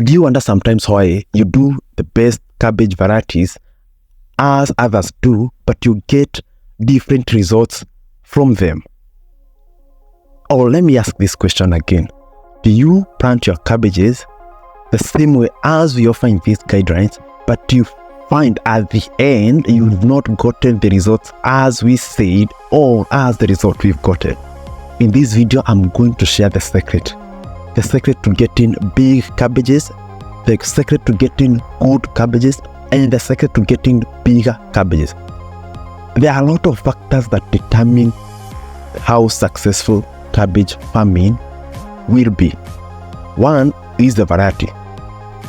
Do you wonder sometimes why you do the best cabbage varieties as others do, but you get different results from them? Or let me ask this question again. Do you plant your cabbages the same way as we offer in these guidelines, but you find at the end you've not gotten the results as we said or as the result we've gotten? In this video, I'm going to share the secret to getting big cabbages, the secret to getting good cabbages, and the secret to getting bigger cabbages. There are a lot of factors that determine how successful cabbage farming will be. One is the variety.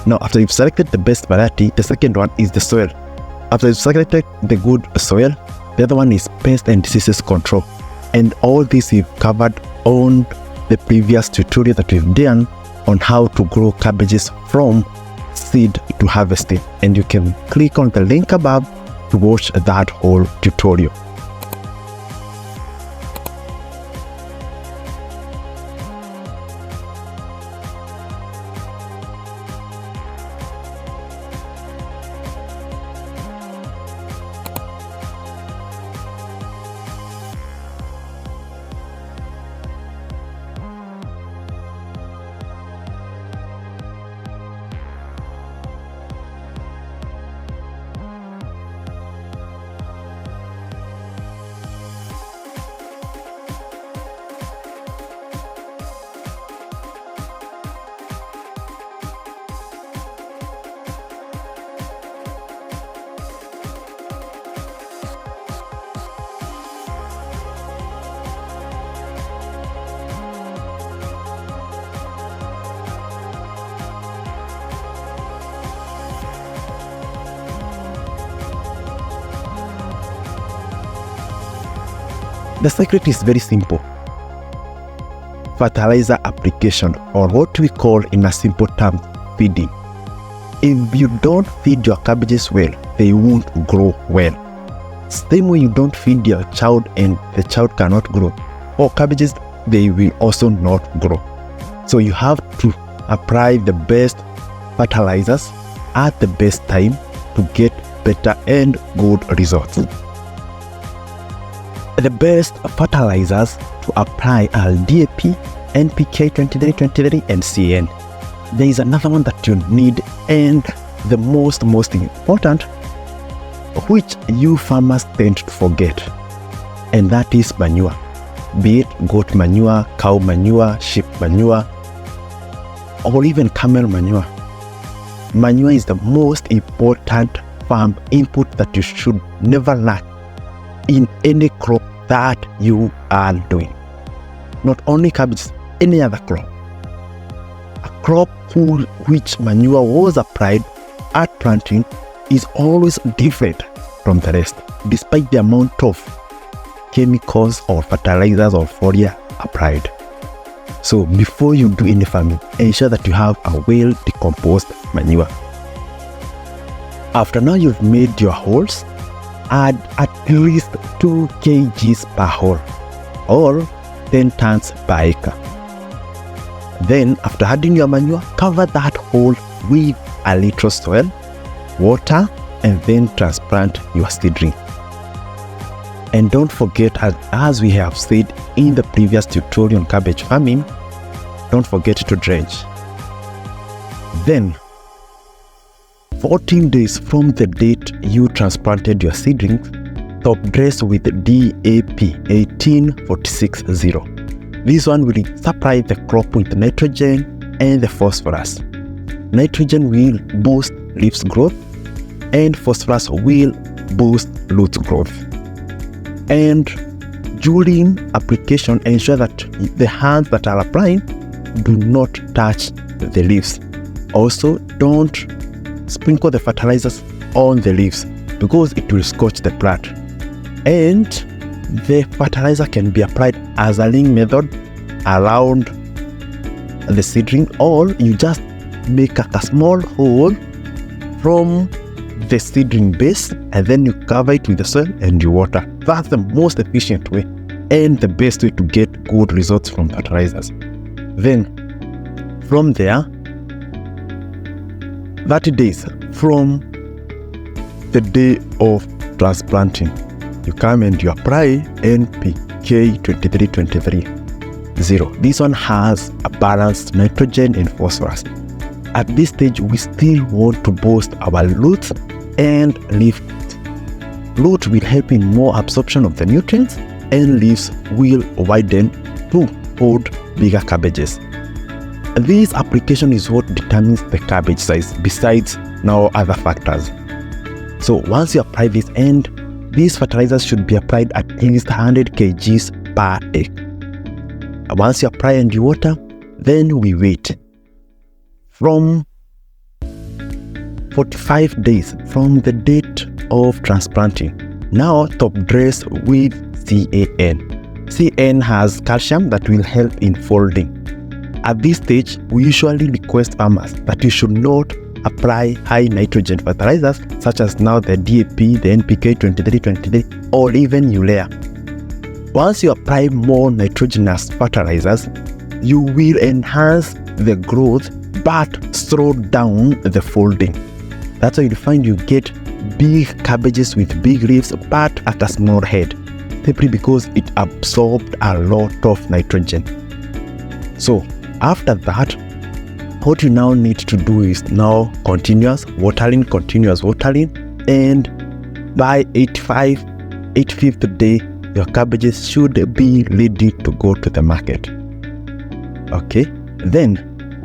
Now, after you've selected the best variety, the second one is the soil. After you've selected the good soil, the other one is pest and diseases control. And all this we've covered on the previous tutorial that we've done on how to grow cabbages from seed to harvesting. And you can click on the link above to watch that whole tutorial. The secret is very simple. Fertilizer application, or what we call in a simple term, feeding. If you don't feed your cabbages well, they won't grow well. Same way you don't feed your child and the child cannot grow, or cabbages, they will also not grow. So you have to apply the best fertilizers at the best time to get better and good results. The best fertilizers to apply are DAP, NPK 2323 and CAN. There is another one that you need, and the most important, which you farmers tend to forget, and that is manure. Be it goat manure, cow manure, sheep manure, or even camel manure. Manure is the most important farm input that you should never lack in any crop that you are doing. Not only cabbages, any other crop. A crop which manure was applied at planting is always different from the rest, despite the amount of chemicals or fertilizers or foliar applied. So before you do any farming, ensure that you have a well decomposed manure. After now you've made your holes, add at least 2 kgs per hole or 10 tons per acre. Then after adding your manure, cover that hole with a little soil, water, and then transplant your seedling. And don't forget, as we have said in the previous tutorial on cabbage farming, don't forget to drench. Then 14 days from the date you transplanted your seedlings, top dress with DAP 18460. This one will supply the crop with nitrogen and the phosphorus. Nitrogen will boost leaves growth and phosphorus will boost root growth. And during application, ensure that the hands that are applying do not touch the leaves. Also, don't sprinkle the fertilizers on the leaves because it will scorch the plant. And the fertilizer can be applied as a ring method around the seedling, or you just make a small hole from the seedling base and then you cover it with the soil and you water. That's the most efficient way and the best way to get good results from fertilizers. Then from there, 30 days from the day of transplanting, you come and you apply NPK 23-23-0. This one has a balanced nitrogen and phosphorus. At this stage, we still want to boost our roots and leaf. Root will help in more absorption of the nutrients, and leaves will widen to hold bigger cabbages. This application is what determines the cabbage size, besides now other factors. So once you apply this, and these fertilizers should be applied at least 100 kgs per acre. Once you apply and you water, then we wait from 45 days from the date of transplanting. Now top dress with CAN. CAN has calcium that will help in folding. At this stage, we usually request farmers that you should not apply high nitrogen fertilizers such as now the DAP, the NPK 23-23, or even urea. Once you apply more nitrogenous fertilizers, you will enhance the growth but slow down the folding. That's why you find you get big cabbages with big leaves but at a small head, simply because it absorbed a lot of nitrogen. So after that, what you now need to do is now continuous watering, and by 85th day, your cabbages should be ready to go to the market. Okay, then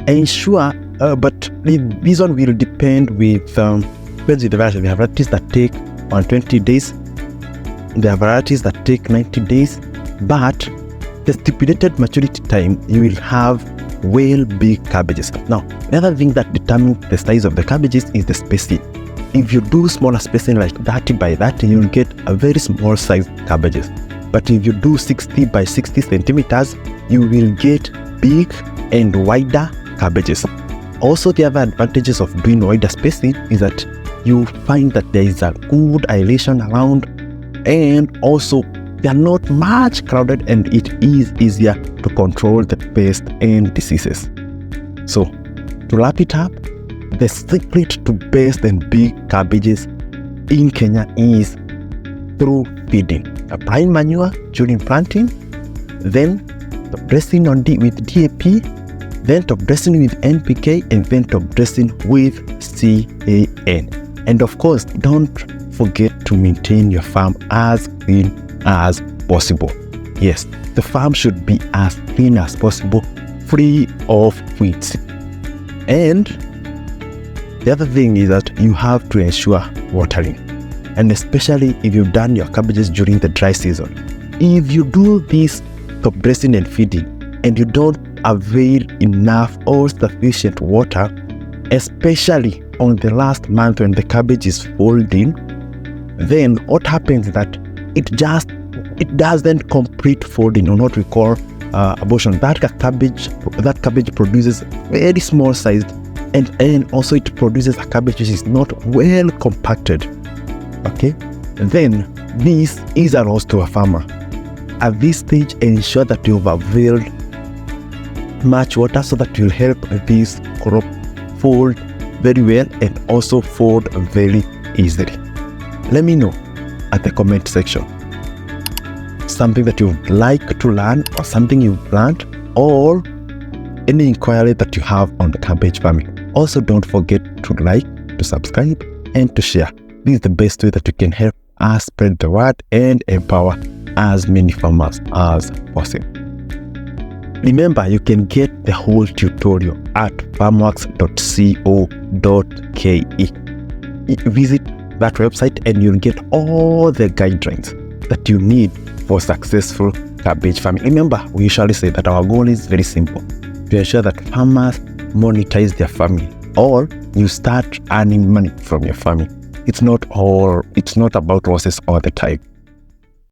ensure, but this one will depend with the varieties. We have varieties that take 120 days, there are varieties that take 90 days, but the stipulated maturity time, you will have well big cabbages. Now, the other thing that determines the size of the cabbages is the spacing. If you do smaller spacing like 30 by 30, you will get a very small size cabbages. But if you do 60 by 60 centimeters, you will get big and wider cabbages. Also, the other advantages of doing wider spacing is that you find that there is a good aeration around, and also they are not much crowded, and it is easier to control the pest and diseases. So, to wrap it up, the secret to best and big cabbages in Kenya is through feeding. Applying manure during planting, then top dressing with DAP, then top dressing with NPK, and then top dressing with CAN. And of course, don't forget to maintain your farm as clean as possible. Yes, the farm should be as clean as possible, free of weeds. And the other thing is that you have to ensure watering, and especially if you've done your cabbages during the dry season. If you do this top dressing and feeding and you don't avail enough or sufficient water, especially on the last month when the cabbage is folding, then what happens is that it doesn't complete folding, or what we call abortion. That cabbage produces very small sized, and also it produces a cabbage which is not well compacted. Okay, then this is a loss to a farmer. At this stage, ensure that you've availed much water so that you'll help this crop fold very well and also fold very easily. Let me know at the comment section something that you'd like to learn, or something you've learned, or any inquiry that you have on the cabbage farming. Also, don't forget to like, to subscribe, and to share. This is the best way that you can help us spread the word and empower as many farmers as possible. Remember, you can get the whole tutorial at farmworks.co.ke. Visit that website and you'll get all the guidelines that you need for successful cabbage farming. Remember, we usually say that our goal is very simple: to ensure that farmers monetize their farming, or you start earning money from your farming. It's not about losses all the time.